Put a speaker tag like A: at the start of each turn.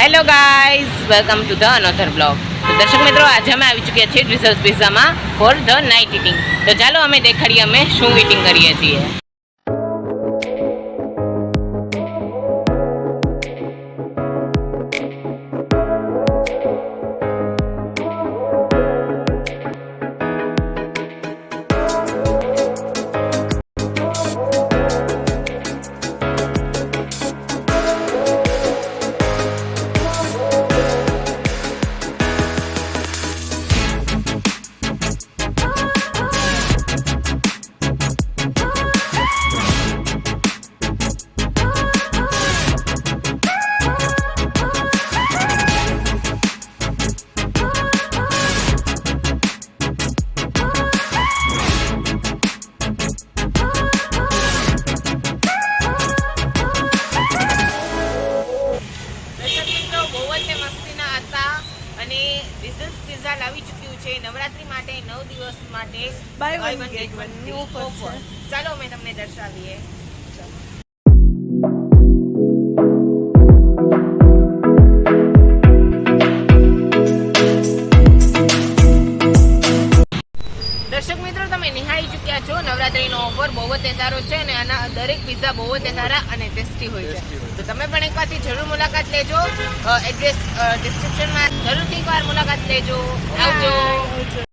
A: Hello guys, welcome to the another blog. તો દર્શક મિત્રો, આજે અમે આવી ચૂક્યા છીએ ટ્વિઝલ્સ પિઝામાં ફોર ધ નાઇટ ઇટિંગ. તો ચાલો અમે દેખાડીએ અમે શું ઇટિંગ કરીએ છીએ. અને ટ્વિઝલ્સ પિઝા લાવી ચૂક્યું છે નવરાત્રી માટે 9 દિવસ માટે buy one get one new offer. ચાલો અમે તમને દર્શાવીએ. દર્શક મિત્રો, તમે નિહાળી ચૂક્યા છો નવરાત્રીનો ઓફર બહુ જ સારો છે અને આના દરેક પિઝા બહુ જ સારા અને ટેસ્ટી હોય છે. તો તમે પણ એકવારથી જરૂર મુલાકાત લેજો. એડ્રેસ ડિસ્ક્રિપ્શનમાં જરૂરથી એકવાર મુલાકાત લેજો. આવજો.